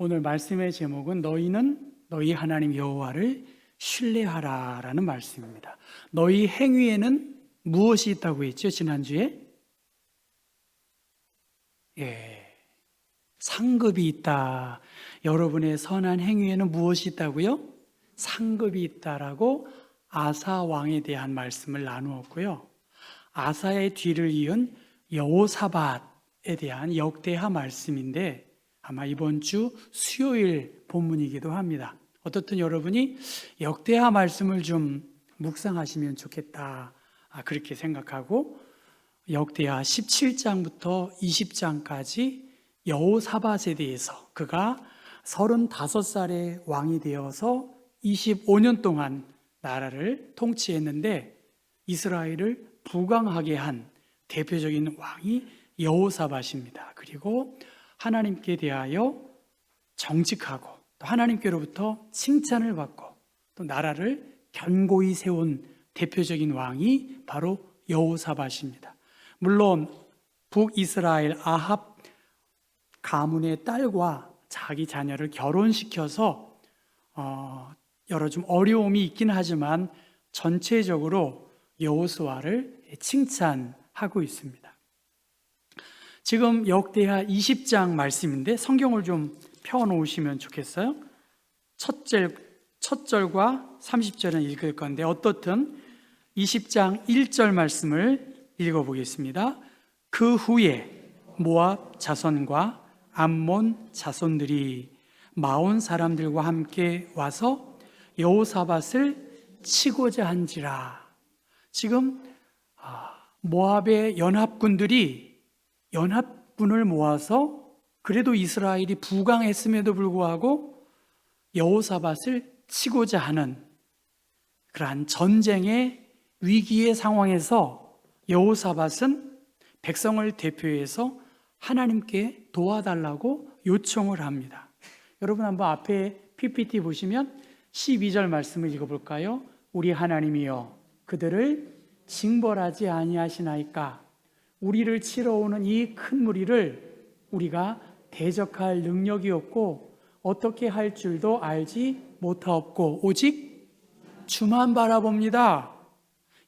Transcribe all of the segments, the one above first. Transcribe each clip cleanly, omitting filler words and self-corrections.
오늘 말씀의 제목은 너희는 너희 하나님 여호와를 신뢰하라라는 말씀입니다. 너희 행위에는 무엇이 있다고 했죠? 지난주에 상급이 있다. 여러분의 선한 행위에는 무엇이 있다고요? 상급이 있다라고 아사 왕에 대한 말씀을 나누었고요. 아사의 뒤를 이은 여호사밧에 대한 역대하 말씀인데 아마 이번 주 수요일 본문이기도 합니다. 어떻든 여러분이 역대하 말씀을 좀 묵상하시면 좋겠다, 그렇게 생각하고 역대하 17장부터 20장까지 여호사밧에 대해서 그가 35살의 왕이 되어서 25년 동안 나라를 통치했는데 이스라엘을 부강하게 한 대표적인 왕이 여호사밧입니다. 그리고 하나님께 대하여 정직하고 또 하나님께로부터 칭찬을 받고 또 나라를 견고히 세운 대표적인 왕이 바로 여호사밧입니다. 물론 북이스라엘 아합 가문의 딸과 자기 자녀를 결혼시켜서 여러 좀 어려움이 있긴 하지만 전체적으로 여호수아를 칭찬하고 있습니다. 지금 역대하 20장 말씀인데 성경을 좀 펴놓으시면 좋겠어요. 첫 절과 30절은 읽을 건데 어떻든 20장 1절 말씀을 읽어보겠습니다. 그 후에 모압 자손과 암몬 자손들이 마온 사람들과 함께 와서 여호사밧을 치고자 한지라. 지금 모압의 연합군을 모아서 그래도 이스라엘이 부강했음에도 불구하고 여호사밧을 치고자 하는 그러한 전쟁의 위기의 상황에서 여호사밧은 백성을 대표해서 하나님께 도와달라고 요청을 합니다. 여러분 한번 앞에 PPT 보시면 12절 말씀을 읽어볼까요? 우리 하나님이여 그들을 징벌하지 아니하시나이까. 우리를 치러 오는 이 큰 무리를 우리가 대적할 능력이 없고 어떻게 할 줄도 알지 못하옵고 오직 주만 바라봅니다.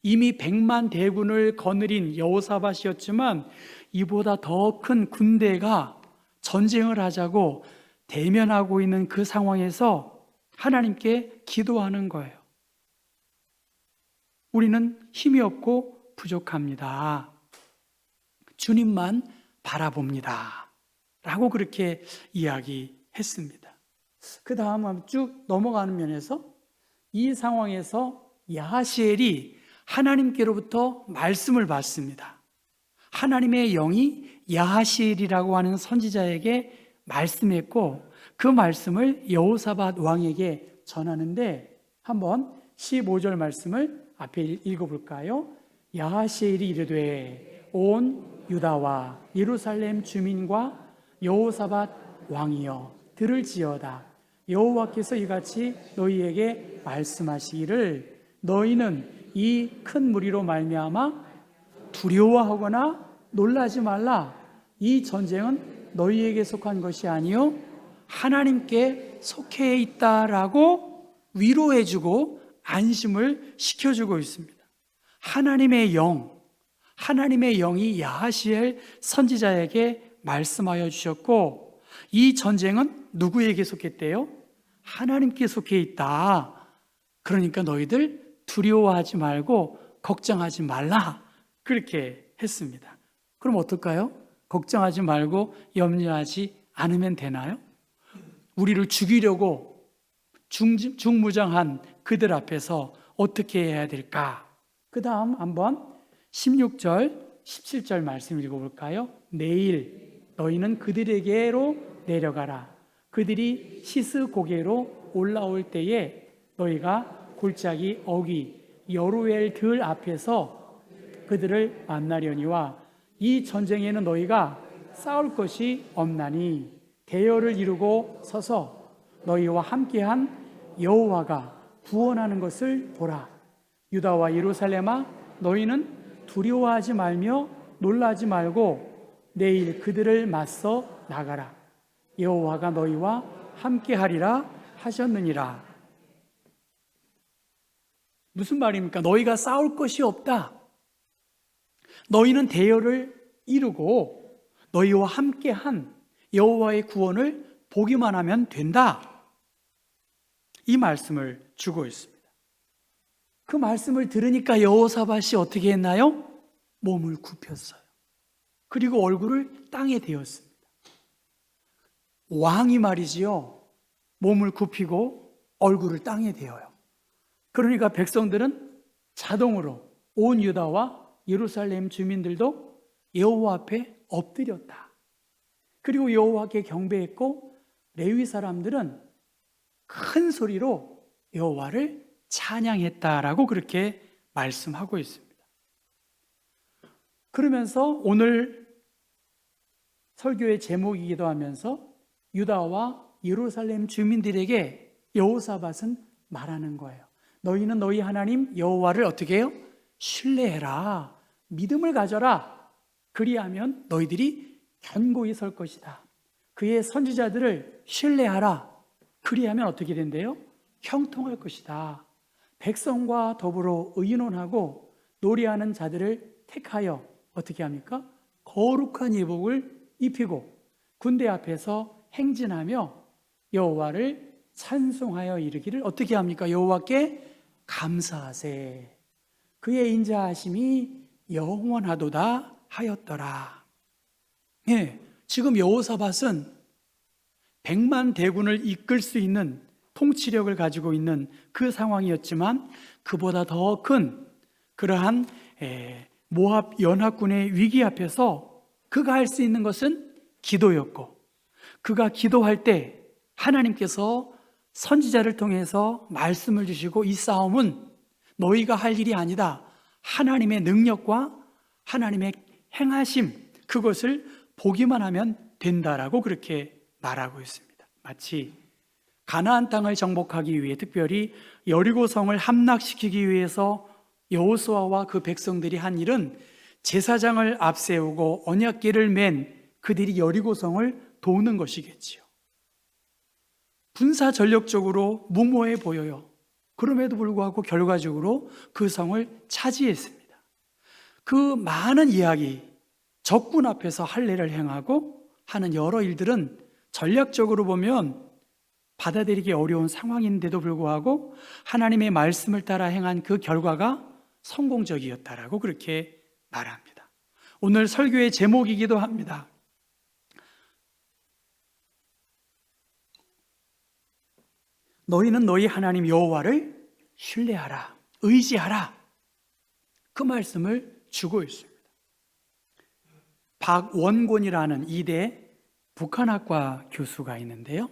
이미 100만 대군을 거느린 여호사밧이었지만 이보다 더 큰 군대가 전쟁을 하자고 대면하고 있는 그 상황에서 하나님께 기도하는 거예요. 우리는 힘이 없고 부족합니다. 주님만 바라봅니다. 라고 그렇게 이야기했습니다. 그 다음 쭉 넘어가는 면에서 이 상황에서 야하시엘이 하나님께로부터 말씀을 받습니다. 하나님의 영이 야하시엘이라고 하는 선지자에게 말씀했고 그 말씀을 여호사밧 왕에게 전하는데 한번 15절 말씀을 앞에 읽어볼까요? 야하시엘이 이르되 온 유다와 예루살렘 주민과 여호사밧 왕이여 들을지어다. 여호와께서 이같이 너희에게 말씀하시기를 너희는 이 큰 무리로 말미암아 두려워하거나 놀라지 말라. 이 전쟁은 너희에게 속한 것이 아니요 하나님께 속해 있다라고 위로해주고 안심을 시켜주고 있습니다. 하나님의 영이 야하시엘 선지자에게 말씀하여 주셨고 이 전쟁은 누구에게 속했대요? 하나님께 속해 있다. 그러니까 너희들 두려워하지 말고 걱정하지 말라. 그렇게 했습니다. 그럼 어떨까요? 걱정하지 말고 염려하지 않으면 되나요? 우리를 죽이려고 중무장한 그들 앞에서 어떻게 해야 될까? 그 다음 한번 16절, 17절 말씀 읽어볼까요? 내일 너희는 그들에게로 내려가라. 그들이 시스 고개로 올라올 때에 너희가 골짜기 어귀 여루엘 들 앞에서 그들을 만나려니와 이 전쟁에는 너희가 싸울 것이 없나니 대열을 이루고 서서 너희와 함께한 여호와가 구원하는 것을 보라. 유다와 예루살렘아 너희는 두려워하지 말며 놀라지 말고 내일 그들을 맞서 나가라. 여호와가 너희와 함께하리라 하셨느니라. 무슨 말입니까? 너희가 싸울 것이 없다. 너희는 대열을 이루고 너희와 함께한 여호와의 구원을 보기만 하면 된다. 이 말씀을 주고 있습니다. 그 말씀을 들으니까 여호사밧이 어떻게 했나요? 몸을 굽혔어요. 그리고 얼굴을 땅에 대었습니다. 왕이 말이지요, 몸을 굽히고 얼굴을 땅에 대어요. 그러니까 백성들은 자동으로 온 유다와 예루살렘 주민들도 여호와 앞에 엎드렸다. 그리고 여호와께 경배했고 레위 사람들은 큰 소리로 여호와를 찬양했다라고 그렇게 말씀하고 있습니다. 그러면서 오늘 설교의 제목이기도 하면서 유다와 예루살렘 주민들에게 여호사밧은 말하는 거예요. 너희는 너희 하나님 여호와를 어떻게 해요? 신뢰해라. 믿음을 가져라. 그리하면 너희들이 견고히 설 것이다. 그의 선지자들을 신뢰하라. 그리하면 어떻게 된대요? 형통할 것이다. 백성과 더불어 의논하고 노래하는 자들을 택하여 어떻게 합니까? 거룩한 예복을 입히고 군대 앞에서 행진하며 여호와를 찬송하여 이르기를 어떻게 합니까? 여호와께 감사하세. 그의 인자하심이 영원하도다 하였더라. 예, 지금 여호사밧은 100만 대군을 이끌 수 있는 통치력을 가지고 있는 그 상황이었지만 그보다 더 큰 그러한 모압 연합군의 위기 앞에서 그가 할 수 있는 것은 기도였고, 그가 기도할 때 하나님께서 선지자를 통해서 말씀을 주시고 이 싸움은 너희가 할 일이 아니다. 하나님의 능력과 하나님의 행하심, 그것을 보기만 하면 된다라고 그렇게 말하고 있습니다. 마치 가나안 땅을 정복하기 위해, 특별히 여리고성을 함락시키기 위해서 여호수아와 그 백성들이 한 일은 제사장을 앞세우고 언약궤를 맨 그들이 여리고성을 도우는 것이겠지요. 군사 전력적으로 무모해 보여요. 그럼에도 불구하고 결과적으로 그 성을 차지했습니다. 그 많은 이야기, 적군 앞에서 할례를 행하고 하는 여러 일들은 전략적으로 보면 받아들이기 어려운 상황인데도 불구하고 하나님의 말씀을 따라 행한 그 결과가 성공적이었다라고 그렇게 말합니다. 오늘 설교의 제목이기도 합니다. 너희는 너희 하나님 여호와를 신뢰하라, 의지하라. 그 말씀을 주고 있습니다. 박원곤이라는 이대 북한학과 교수가 있는데요,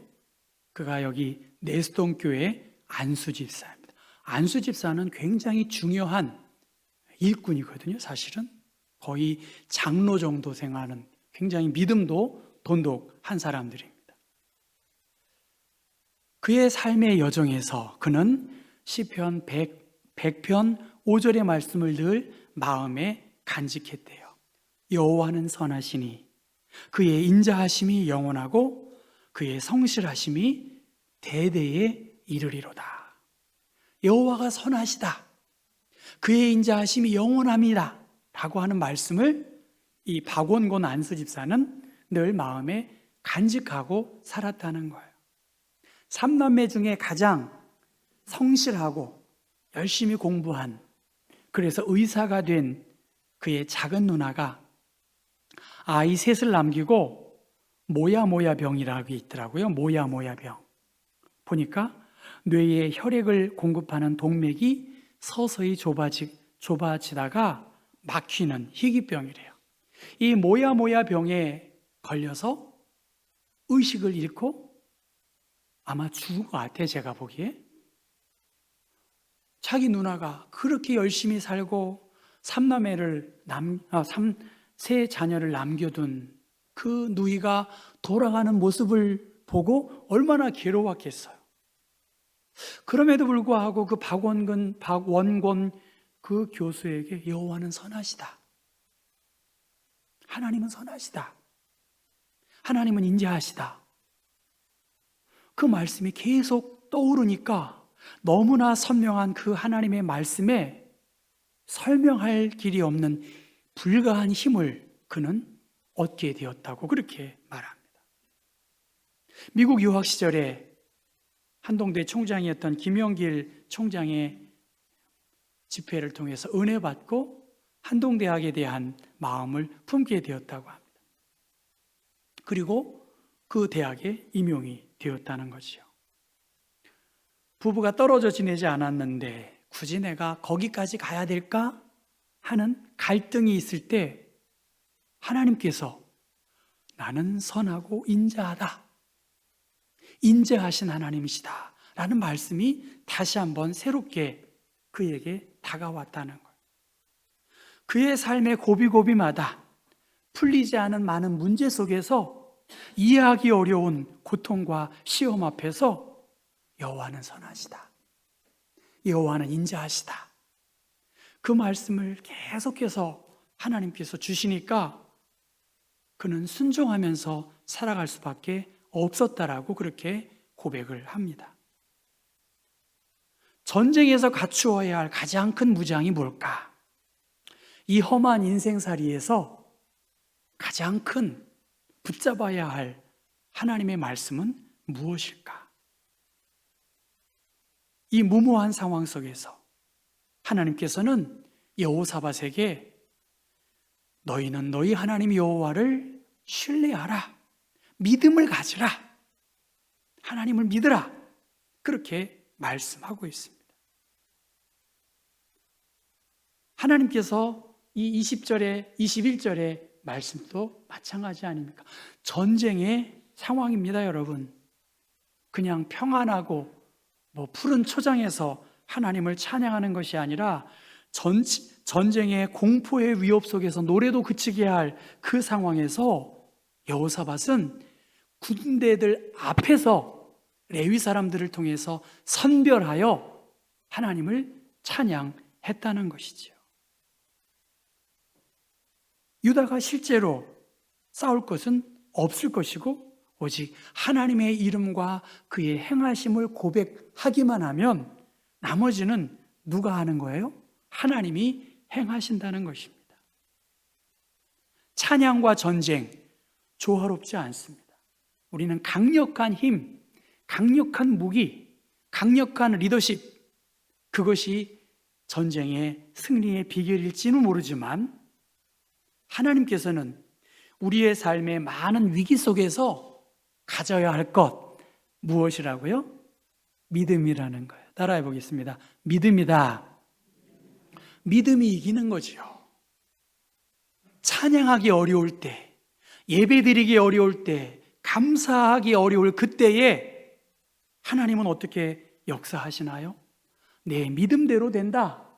그가 여기 내수동교회 안수집사입니다. 안수집사는 굉장히 중요한 일꾼이거든요. 사실은 거의 장로 정도 생활하는 굉장히 믿음도 돈독한 사람들입니다. 그의 삶의 여정에서 그는 시편 100편 5절의 말씀을 늘 마음에 간직했대요. 여호와는 선하시니 그의 인자하심이 영원하고 그의 성실하심이 대대에 이르리로다. 여호와가 선하시다, 그의 인자하심이 영원합니다 라고 하는 말씀을 이 박원곤 안수집사는 늘 마음에 간직하고 살았다는 거예요. 3남매 중에 가장 성실하고 열심히 공부한, 그래서 의사가 된 그의 작은 누나가 아이 셋을 남기고 모야 병이라고 있더라고요. 모야 병. 보니까 뇌에 혈액을 공급하는 동맥이 서서히 좁아지다가 막히는 희귀병이래요. 이 모야 병에 걸려서 의식을 잃고 아마 죽은 것 같아, 제가 보기에. 자기 누나가 그렇게 열심히 살고 세 자녀를 남겨둔 그 누이가 돌아가는 모습을 보고 얼마나 괴로웠겠어요. 그럼에도 불구하고 그 박원곤 그 교수에게 여호와는 선하시다, 하나님은 선하시다, 하나님은 인자하시다, 그 말씀이 계속 떠오르니까 너무나 선명한 그 하나님의 말씀에 설명할 길이 없는 불가한 힘을 그는 얻게 되었다고 그렇게 말합니다. 미국 유학 시절에 한동대 총장이었던 김영길 총장의 집회를 통해서 은혜 받고 한동대학에 대한 마음을 품게 되었다고 합니다. 그리고 그 대학에 임용이 되었다는 거지요. 부부가 떨어져 지내지 않았는데 굳이 내가 거기까지 가야 될까 하는 갈등이 있을 때 하나님께서 나는 선하고 인자하다, 인자하신 하나님이시다 라는 말씀이 다시 한번 새롭게 그에게 다가왔다는 거예요. 그의 삶의 고비고비마다 풀리지 않은 많은 문제 속에서 이해하기 어려운 고통과 시험 앞에서 여호와는 선하시다, 여호와는 인자하시다, 그 말씀을 계속해서 하나님께서 주시니까 그는 순종하면서 살아갈 수밖에 없었다라고 그렇게 고백을 합니다. 전쟁에서 갖추어야 할 가장 큰 무장이 뭘까? 이 험한 인생살이에서 가장 큰 붙잡아야 할 하나님의 말씀은 무엇일까? 이 무모한 상황 속에서 하나님께서는 여호사밧에게 너희는 너희 하나님 여호와를 신뢰하라, 믿음을 가지라, 하나님을 믿으라, 그렇게 말씀하고 있습니다. 하나님께서 이 20절에 21절의 말씀도 마찬가지 아닙니까? 전쟁의 상황입니다, 여러분. 그냥 평안하고 푸른 초장에서 하나님을 찬양하는 것이 아니라 전쟁의 공포의 위협 속에서 노래도 그치게 할 그 상황에서 여호사밧은 군대들 앞에서 레위 사람들을 통해서 선별하여 하나님을 찬양했다는 것이지요. 유다가 실제로 싸울 것은 없을 것이고 오직 하나님의 이름과 그의 행하심을 고백하기만 하면 나머지는 누가 하는 거예요? 하나님이 행하신다는 것입니다. 찬양과 전쟁 조화롭지 않습니다. 우리는 강력한 힘, 강력한 무기, 강력한 리더십, 그것이 전쟁의 승리의 비결일지는 모르지만 하나님께서는 우리의 삶의 많은 위기 속에서 가져야 할 것 무엇이라고요? 믿음이라는 거예요. 따라해 보겠습니다. 믿음이다. 믿음이 이기는 거지요. 찬양하기 어려울 때, 예배드리기 어려울 때, 감사하기 어려울 그때에 하나님은 어떻게 역사하시나요? 내 믿음대로 된다.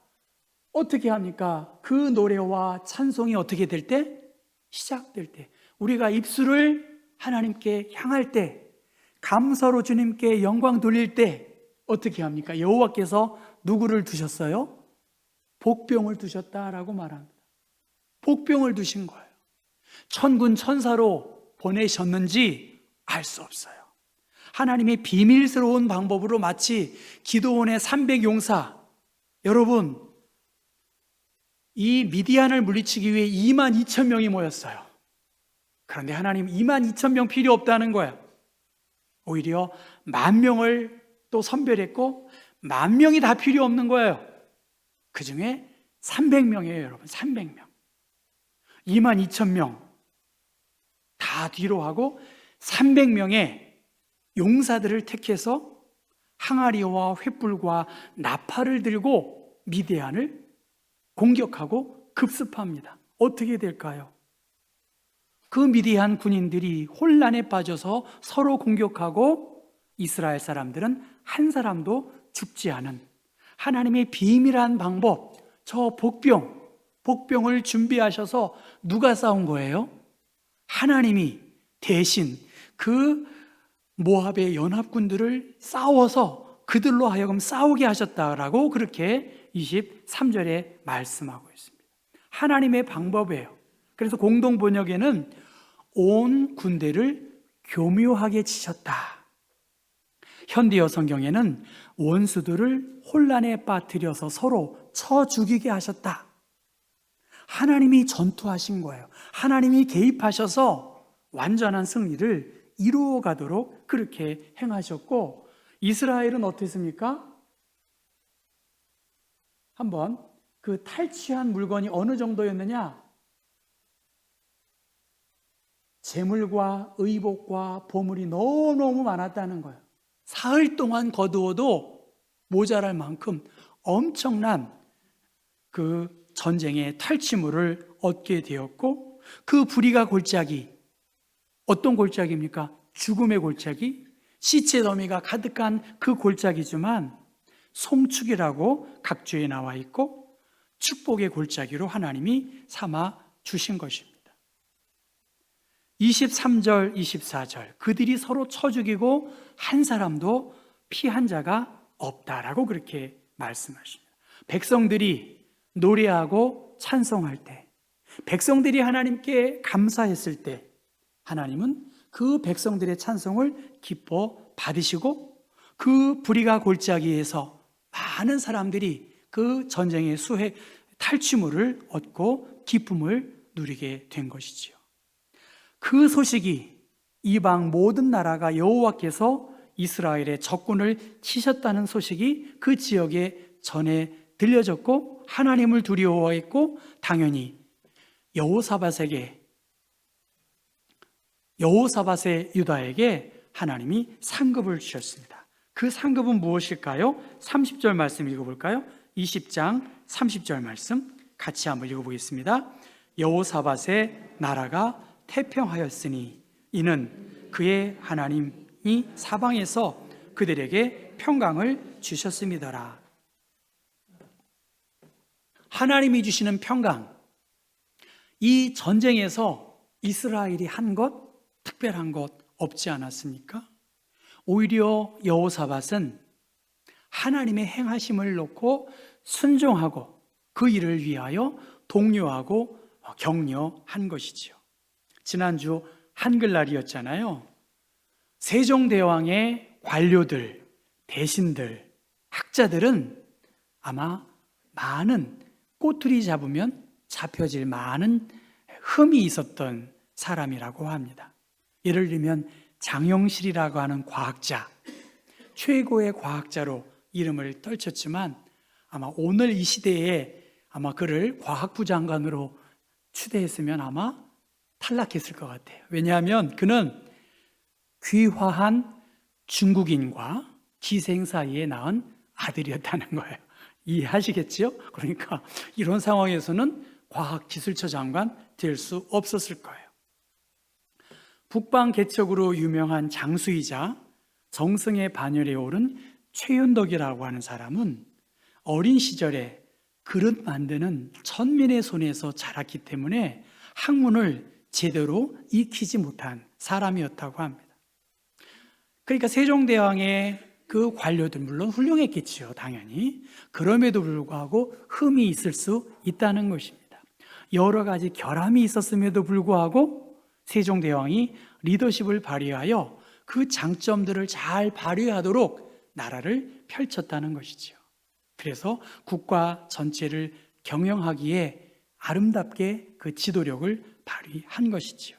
어떻게 합니까? 그 노래와 찬송이 어떻게 될 때? 시작될 때, 우리가 입술을 하나님께 향할 때, 감사로 주님께 영광 돌릴 때 어떻게 합니까? 여호와께서 누구를 두셨어요? 복병을 두셨다라고 말합니다. 복병을 두신 거예요. 천군 천사로 보내셨는지 알 수 없어요. 하나님의 비밀스러운 방법으로 마치 기드온의 300용사, 여러분 이 미디안을 물리치기 위해 22,000명이 모였어요. 그런데 하나님 22,000명 필요 없다는 거예요. 오히려 10,000명을 또 선별했고 10,000명이 다 필요 없는 거예요. 그 중에 300명이에요, 여러분. 300명. 22,000명 다 뒤로 하고 300명의 용사들을 택해서 항아리와 횃불과 나팔을 들고 미디안을 공격하고 급습합니다. 어떻게 될까요? 그 미디안 군인들이 혼란에 빠져서 서로 공격하고 이스라엘 사람들은 한 사람도 죽지 않은 하나님의 비밀한 방법, 저 복병을 준비하셔서 누가 싸운 거예요? 하나님이 대신 그 모압의 연합군들을 싸워서 그들로 하여금 싸우게 하셨다라고 그렇게 23절에 말씀하고 있습니다. 하나님의 방법이에요. 그래서 공동 번역에는 온 군대를 교묘하게 치셨다. 현대어 성경에는 원수들을 혼란에 빠뜨려서 서로 쳐 죽이게 하셨다. 하나님이 전투하신 거예요. 하나님이 개입하셔서 완전한 승리를 이루어 가도록 그렇게 행하셨고, 이스라엘은 어땠습니까? 한번 그 탈취한 물건이 어느 정도였느냐? 재물과 의복과 보물이 너무너무 많았다는 거예요. 사흘 동안 거두어도 모자랄 만큼 엄청난 그 전쟁의 탈취물을 얻게 되었고, 그 부리가 골짜기, 어떤 골짜기입니까? 죽음의 골짜기, 시체 더미가 가득한 그 골짜기지만 송축이라고 각주에 나와 있고 축복의 골짜기로 하나님이 삼아 주신 것입니다. 23절, 24절, 그들이 서로 쳐 죽이고 한 사람도 피한 자가 없다라고 그렇게 말씀하십니다. 백성들이 노래하고 찬송할 때, 백성들이 하나님께 감사했을 때, 하나님은 그 백성들의 찬송을 기뻐 받으시고, 그 부리가 골짜기에서 많은 사람들이 그 전쟁의 수혜 탈취물을 얻고 기쁨을 누리게 된 것이지요. 그 소식이 이방 모든 나라가 여호와께서 이스라엘의 적군을 치셨다는 소식이 그 지역에 전해 들려졌고, 하나님을 두려워했고, 당연히 여호사밧의 유다에게 하나님이 상급을 주셨습니다. 그 상급은 무엇일까요? 30절 말씀 읽어볼까요? 20장 30절 말씀 같이 한번 읽어보겠습니다. 여호사밧의 나라가 태평하였으니 이는 그의 하나님이 사방에서 그들에게 평강을 주셨음이더라. 하나님이 주시는 평강, 이 전쟁에서 이스라엘이 한 것, 특별한 것 없지 않았습니까? 오히려 여호사밧은 하나님의 행하심을 놓고 순종하고 그 일을 위하여 독려하고 격려한 것이지요. 지난주 한글날이었잖아요. 세종대왕의 관료들, 대신들, 학자들은 아마 많은 꼬투리 잡으면 잡혀질 많은 흠이 있었던 사람이라고 합니다. 예를 들면 장영실이라고 하는 과학자, 최고의 과학자로 이름을 떨쳤지만 아마 오늘 이 시대에 아마 그를 과학부 장관으로 추대했으면 아마 탈락했을 것 같아요. 왜냐하면 그는 귀화한 중국인과 기생 사이에 낳은 아들이었다는 거예요. 이해하시겠죠? 그러니까 이런 상황에서는 과학기술처 장관 될 수 없었을 거예요. 북방 개척으로 유명한 장수이자 정승의 반열에 오른 최윤덕이라고 하는 사람은 어린 시절에 그릇 만드는 천민의 손에서 자랐기 때문에 학문을 제대로 익히지 못한 사람이었다고 합니다. 그러니까 세종대왕의 그 관료들 물론 훌륭했겠지요, 당연히. 그럼에도 불구하고 흠이 있을 수 있다는 것입니다. 여러 가지 결함이 있었음에도 불구하고 세종대왕이 리더십을 발휘하여 그 장점들을 잘 발휘하도록 나라를 펼쳤다는 것이죠. 그래서 국가 전체를 경영하기에 아름답게 그 지도력을 발휘한 것이지요.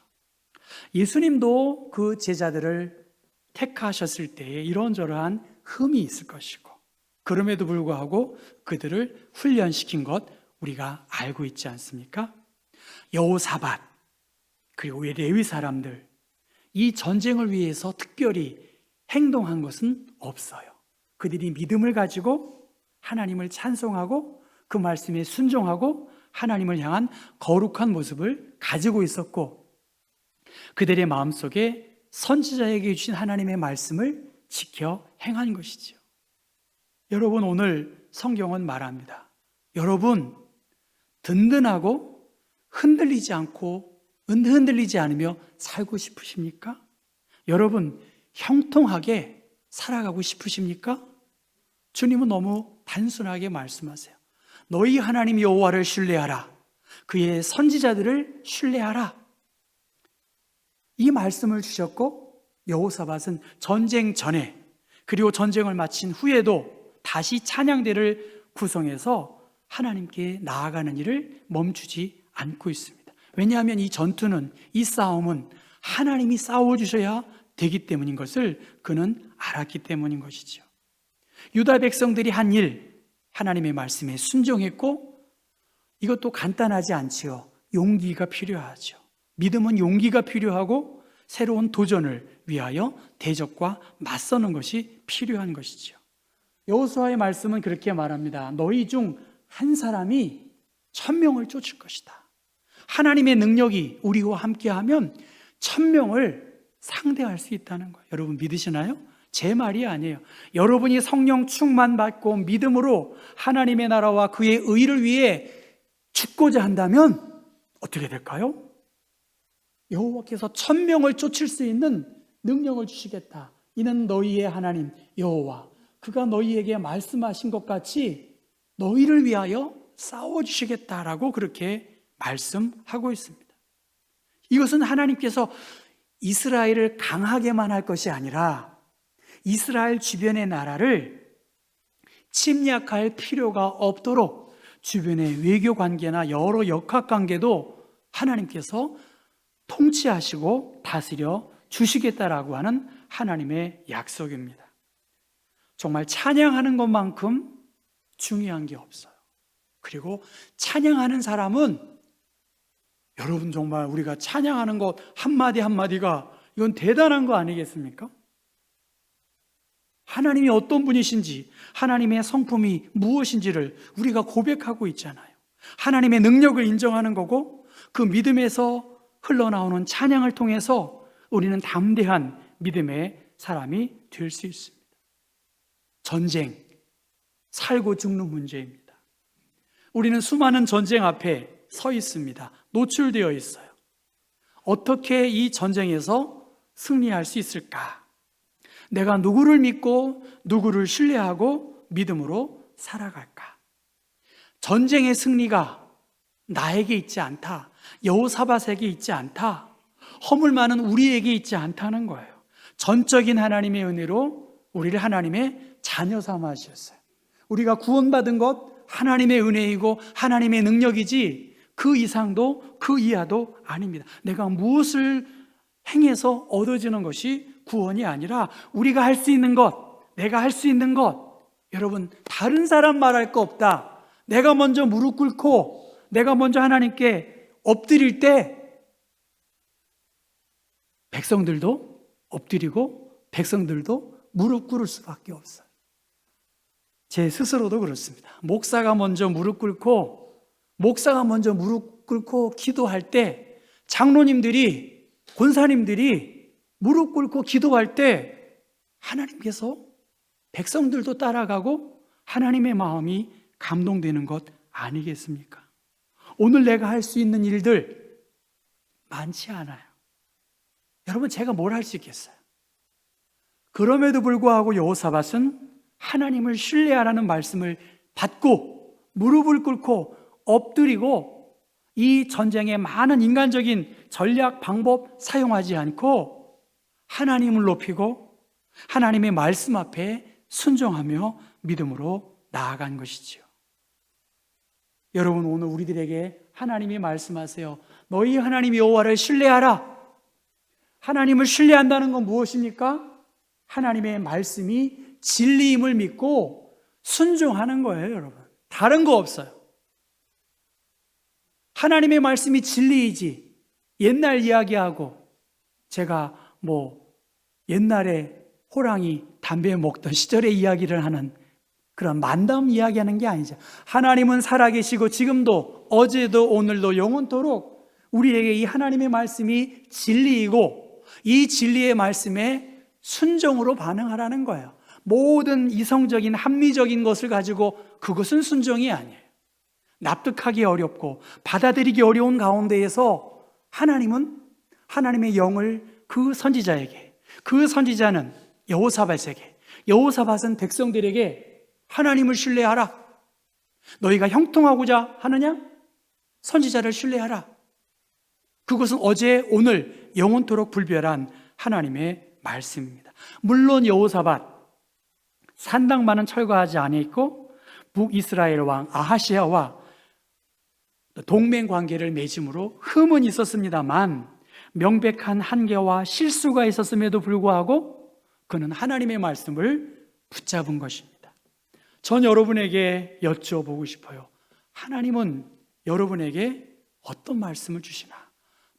예수님도 그 제자들을 택하셨을 때에 이런저러한 흠이 있을 것이고, 그럼에도 불구하고 그들을 훈련시킨 것 우리가 알고 있지 않습니까? 여호사밧 그리고 레위 사람들, 이 전쟁을 위해서 특별히 행동한 것은 없어요. 그들이 믿음을 가지고 하나님을 찬송하고 그 말씀에 순종하고 하나님을 향한 거룩한 모습을 가지고 있었고, 그들의 마음속에 선지자에게 주신 하나님의 말씀을 지켜 행한 것이죠. 여러분, 오늘 성경은 말합니다. 여러분, 든든하고 흔들리지 않으며 살고 싶으십니까? 여러분, 형통하게 살아가고 싶으십니까? 주님은 너무 단순하게 말씀하세요. 너희 하나님 여호와를 신뢰하라. 그의 선지자들을 신뢰하라. 이 말씀을 주셨고, 여호사밧은 전쟁 전에 그리고 전쟁을 마친 후에도 다시 찬양대를 구성해서 하나님께 나아가는 일을 멈추지 않고 있습니다. 왜냐하면 이 전투는, 이 싸움은 하나님이 싸워주셔야 되기 때문인 것을 그는 알았기 때문인 것이죠. 유다 백성들이 한 일, 하나님의 말씀에 순종했고, 이것도 간단하지 않지요. 용기가 필요하죠. 믿음은 용기가 필요하고 새로운 도전을 위하여 대적과 맞서는 것이 필요한 것이죠. 여호수아의 말씀은 그렇게 말합니다. 너희 중 한 사람이 1000명을 쫓을 것이다. 하나님의 능력이 우리와 함께하면 1000명을 상대할 수 있다는 거예요. 여러분 믿으시나요? 제 말이 아니에요. 여러분이 성령 충만 받고 믿음으로 하나님의 나라와 그의 의를 위해 죽고자 한다면 어떻게 될까요? 여호와께서 1000명을 쫓을 수 있는 능력을 주시겠다. 이는 너희의 하나님 여호와, 그가 너희에게 말씀하신 것 같이 너희를 위하여 싸워주시겠다라고 그렇게 말씀하고 있습니다. 이것은 하나님께서 이스라엘을 강하게만 할 것이 아니라 이스라엘 주변의 나라를 침략할 필요가 없도록 주변의 외교 관계나 여러 역학 관계도 하나님께서 통치하시고 다스려 주시겠다라고 하는 하나님의 약속입니다. 정말 찬양하는 것만큼 중요한 게 없어요. 그리고 찬양하는 사람은, 여러분 정말 우리가 찬양하는 것 한마디 한마디가 이건 대단한 거 아니겠습니까? 하나님이 어떤 분이신지, 하나님의 성품이 무엇인지를 우리가 고백하고 있잖아요. 하나님의 능력을 인정하는 거고, 그 믿음에서 흘러나오는 찬양을 통해서 우리는 담대한 믿음의 사람이 될 수 있습니다. 전쟁, 살고 죽는 문제입니다. 우리는 수많은 전쟁 앞에 서 있습니다. 노출되어 있어요. 어떻게 이 전쟁에서 승리할 수 있을까? 내가 누구를 믿고 누구를 신뢰하고 믿음으로 살아갈까? 전쟁의 승리가 나에게 있지 않다. 여호사밧에게 있지 않다. 허물 많은 우리에게 있지 않다는 거예요. 전적인 하나님의 은혜로 우리를 하나님의 자녀 삼으셨어요. 우리가 구원받은 것 하나님의 은혜이고 하나님의 능력이지 그 이상도 그 이하도 아닙니다. 내가 무엇을 행해서 얻어지는 것이 구원이 아니라 우리가 할 수 있는 것, 내가 할 수 있는 것, 여러분 다른 사람 말할 거 없다. 내가 먼저 무릎 꿇고 내가 먼저 하나님께 엎드릴 때 백성들도 엎드리고 백성들도 무릎 꿇을 수밖에 없어요. 제 스스로도 그렇습니다. 목사가 먼저 무릎 꿇고 기도할 때, 장로님들이, 권사님들이 무릎 꿇고 기도할 때 하나님께서 백성들도 따라가고 하나님의 마음이 감동되는 것 아니겠습니까? 오늘 내가 할 수 있는 일들 많지 않아요. 여러분 제가 뭘 할 수 있겠어요? 그럼에도 불구하고 여호사밧은 하나님을 신뢰하라는 말씀을 받고 무릎을 꿇고 엎드리고 이 전쟁에 많은 인간적인 전략 방법 사용하지 않고 하나님을 높이고 하나님의 말씀 앞에 순종하며 믿음으로 나아간 것이지요. 여러분 오늘 우리들에게 하나님이 말씀하세요. 너희 하나님 여호와를 신뢰하라. 하나님을 신뢰한다는 건 무엇입니까? 하나님의 말씀이 진리임을 믿고 순종하는 거예요, 여러분. 다른 거 없어요. 하나님의 말씀이 진리이지. 옛날 이야기하고 제가 옛날에 호랑이 담배 먹던 시절의 이야기를 하는 그런 만담 이야기하는 게 아니죠. 하나님은 살아계시고 지금도 어제도 오늘도 영원토록 우리에게 이 하나님의 말씀이 진리이고 이 진리의 말씀에 순종으로 반응하라는 거예요. 모든 이성적인 합리적인 것을 가지고 그것은 순종이 아니에요. 납득하기 어렵고 받아들이기 어려운 가운데에서 하나님은 하나님의 영을 그 선지자에게, 그 선지자는 여호사밧에게, 여호사밧은 백성들에게 하나님을 신뢰하라. 너희가 형통하고자 하느냐? 선지자를 신뢰하라. 그것은 어제 오늘 영원토록 불변한 하나님의 말씀입니다. 물론 여호사밧 산당만은 철거하지 아니했고 북이스라엘 왕 아하시아와 동맹 관계를 맺음으로 흠은 있었습니다만 명백한 한계와 실수가 있었음에도 불구하고 그는 하나님의 말씀을 붙잡은 것입니다. 전 여러분에게 여쭤보고 싶어요. 하나님은 여러분에게 어떤 말씀을 주시나?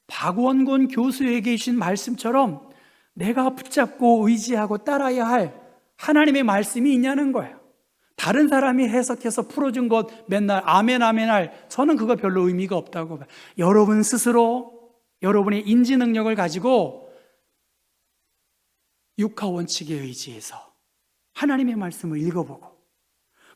박원곤 교수에게 주신 말씀처럼 내가 붙잡고 의지하고 따라야 할 하나님의 말씀이 있냐는 거예요. 다른 사람이 해석해서 풀어준 것 맨날 아멘 아멘 할, 저는 그거 별로 의미가 없다고 봐요. 여러분 스스로 여러분의 인지 능력을 가지고 육하 원칙에 의지해서 하나님의 말씀을 읽어보고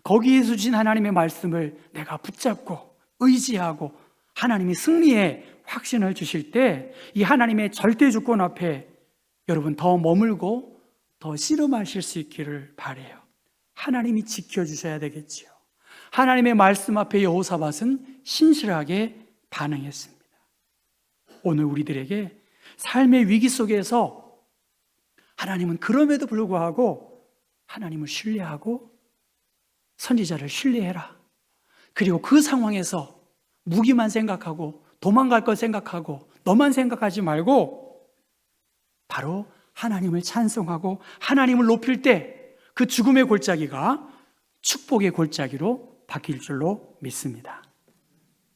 거기에서 주신 하나님의 말씀을 내가 붙잡고 의지하고 하나님이 승리의 확신을 주실 때 이 하나님의 절대 주권 앞에 여러분 더 머물고 더 씨름하실 수 있기를 바라요. 하나님이 지켜주셔야 되겠지요. 하나님의 말씀 앞에 여호사밧은 신실하게 반응했습니다. 오늘 우리들에게 삶의 위기 속에서 하나님은 그럼에도 불구하고 하나님을 신뢰하고 선지자를 신뢰해라. 그리고 그 상황에서 무기만 생각하고 도망갈 것 생각하고 너만 생각하지 말고 바로 하나님을 찬송하고 하나님을 높일 때 그 죽음의 골짜기가 축복의 골짜기로 바뀔 줄로 믿습니다.